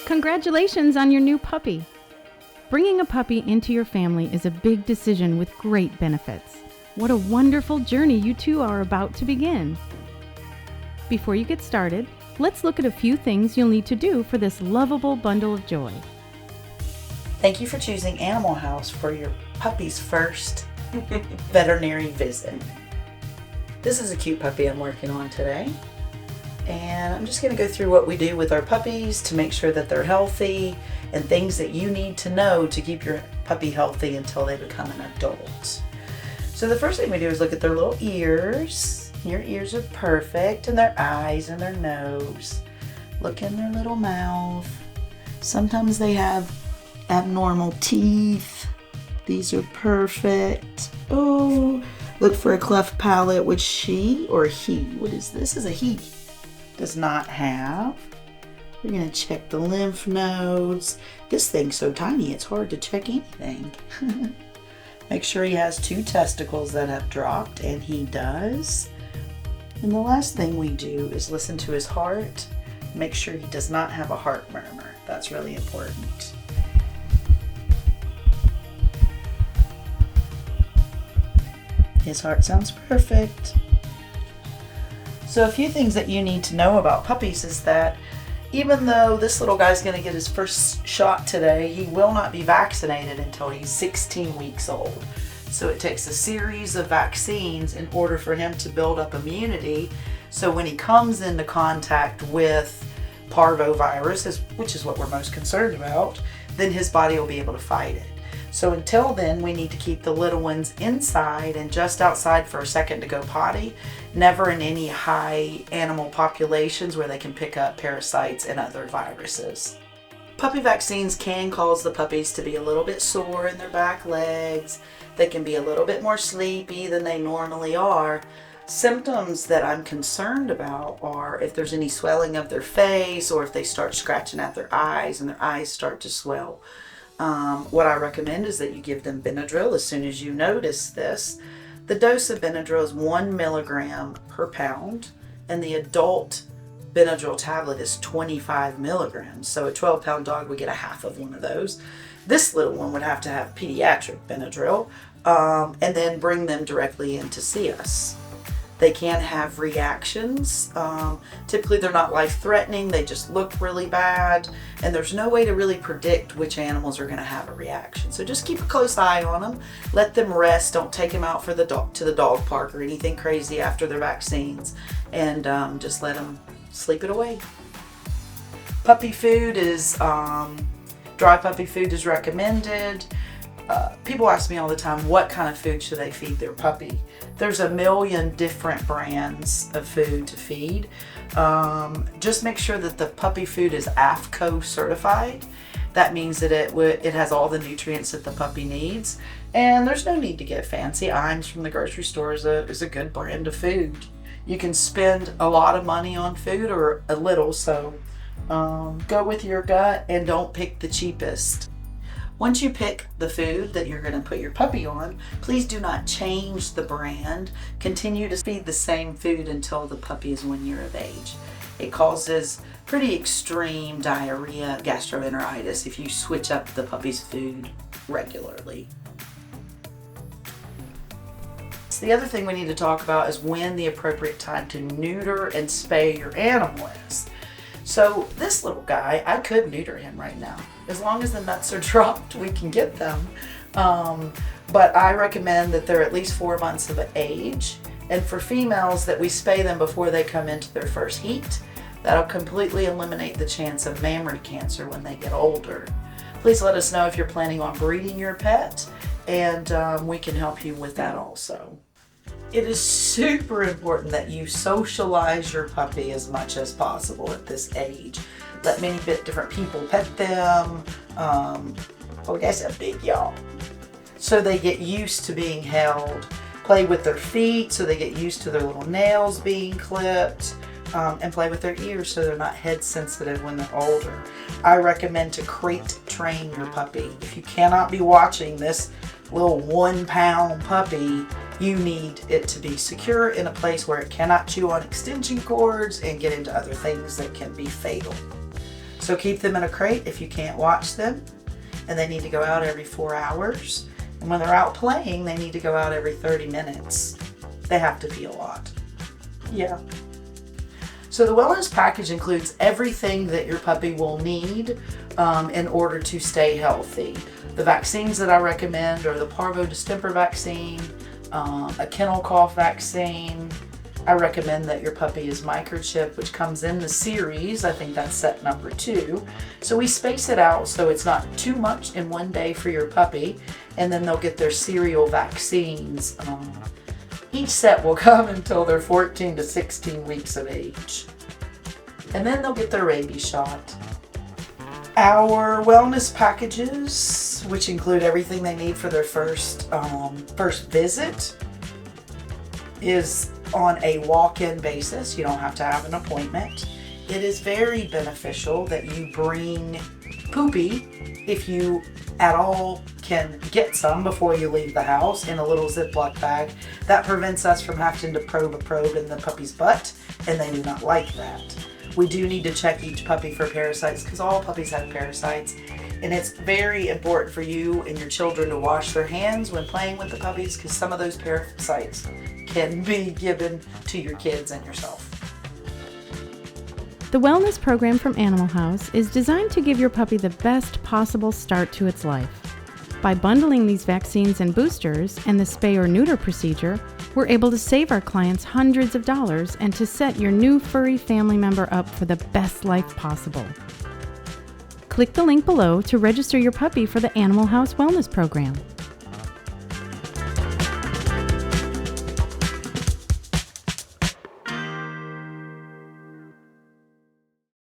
Congratulations on your new puppy! Bringing a puppy into your family is a big decision with great benefits. What a wonderful journey you two are about to begin. Before you get started, let's look at a few things you'll need to do for this lovable bundle of joy. Thank you for choosing Animal House for your puppy's first veterinary visit. This is a cute puppy I'm working on today. And I'm just going to go through what we do with our puppies to make sure that they're healthy and things that you need to know to keep your puppy healthy until they become an adult. So the first thing we do is look at their little ears. Your ears are perfect, and their eyes and their nose. Look in their little mouth. Sometimes they have abnormal teeth. These are perfect. Oh, look for a cleft palate, which she or he, what is this? Is a he. Does not have. We're going to check the lymph nodes. This thing's so tiny it's hard to check anything. Make sure he has 2 testicles that have dropped, and he does. And the last thing we do is listen to his heart. Make sure he does not have a heart murmur. That's really important. His heart sounds perfect. So a few things that you need to know about puppies is that even though this little guy's going to get his first shot today, he will not be vaccinated until he's 16 weeks old. So it takes a series of vaccines in order for him to build up immunity. So when he comes into contact with parvovirus, which is what we're most concerned about, then his body will be able to fight it. So until then, we need to keep the little ones inside and just outside for a second to go potty, never in any high animal populations where they can pick up parasites and other viruses. Puppy vaccines can cause the puppies to be a little bit sore in their back legs. They can be a little bit more sleepy than they normally are. Symptoms that I'm concerned about are if there's any swelling of their face or if they start scratching at their eyes and their eyes start to swell. What I recommend is that you give them Benadryl as soon as you notice this. The dose of Benadryl is 1 milligram per pound, and the adult Benadryl tablet is 25 milligrams. So a 12-pound dog would get a half of one of those. This little one would have to have pediatric Benadryl, and then bring them directly in to see us. They can have reactions. Typically they're not life-threatening, they just look really bad, and there's no way to really predict which animals are going to have a reaction. So just keep a close eye on them, let them rest, don't take them out for to the dog park or anything crazy after their vaccines, and just let them sleep it away. Puppy food is, dry puppy food is recommended. People ask me all the time, what kind of food should they feed their puppy? There's a million different brands of food to feed. Just make sure that the puppy food is AFCO certified. That means that it has all the nutrients that the puppy needs. And there's no need to get fancy. Iams from the grocery store is a good brand of food. You can spend a lot of money on food or a little, so go with your gut and don't pick the cheapest. Once you pick the food that you're going to put your puppy on, please do not change the brand. Continue to feed the same food until the puppy is 1 year of age. It causes pretty extreme diarrhea, gastroenteritis if you switch up the puppy's food regularly. So the other thing we need to talk about is when the appropriate time to neuter and spay your animal is. So this little guy, I could neuter him right now. As long as the nuts are dropped, we can get them. But I recommend that they're at least 4 months of age. And for females, that we spay them before they come into their first heat. That'll completely eliminate the chance of mammary cancer when they get older. Please let us know if you're planning on breeding your pet, and we can help you with that also. It is super important that you socialize your puppy as much as possible at this age. Let many different people pet them. Oh, that's a big yawn. So they get used to being held. Play with their feet so they get used to their little nails being clipped. And play with their ears so they're not head sensitive when they're older. I recommend to crate train your puppy. If you cannot be watching this little 1-pound puppy, you need it to be secure in a place where it cannot chew on extension cords and get into other things that can be fatal. So keep them in a crate if you can't watch them, and they need to go out every 4 hours. And when they're out playing, they need to go out every 30 minutes. They have to pee a lot. Yeah. So the wellness package includes everything that your puppy will need in order to stay healthy. The vaccines that I recommend are the parvo distemper vaccine, a kennel cough vaccine. I recommend that your puppy is microchipped, which comes in the series. I think that's set number 2. So we space it out so it's not too much in one day for your puppy, and then they'll get their serial vaccines. Each set will come until they're 14 to 16 weeks of age. And then they'll get their rabies shot. Our wellness packages, which include everything they need for their first visit, is on a walk-in basis. You don't have to have an appointment. It is very beneficial that you bring Poopy, if you at all can get some before you leave the house, in a little Ziploc bag. That prevents us from having to probe in the puppy's butt, and they do not like that. We do need to check each puppy for parasites because all puppies have parasites, and it's very important for you and your children to wash their hands when playing with the puppies because some of those parasites can be given to your kids and yourself. The wellness program from Animal House is designed to give your puppy the best possible start to its life. By bundling these vaccines and boosters and the spay or neuter procedure, we're able to save our clients hundreds of dollars and to set your new furry family member up for the best life possible. Click the link below to register your puppy for the Animal House Wellness Program.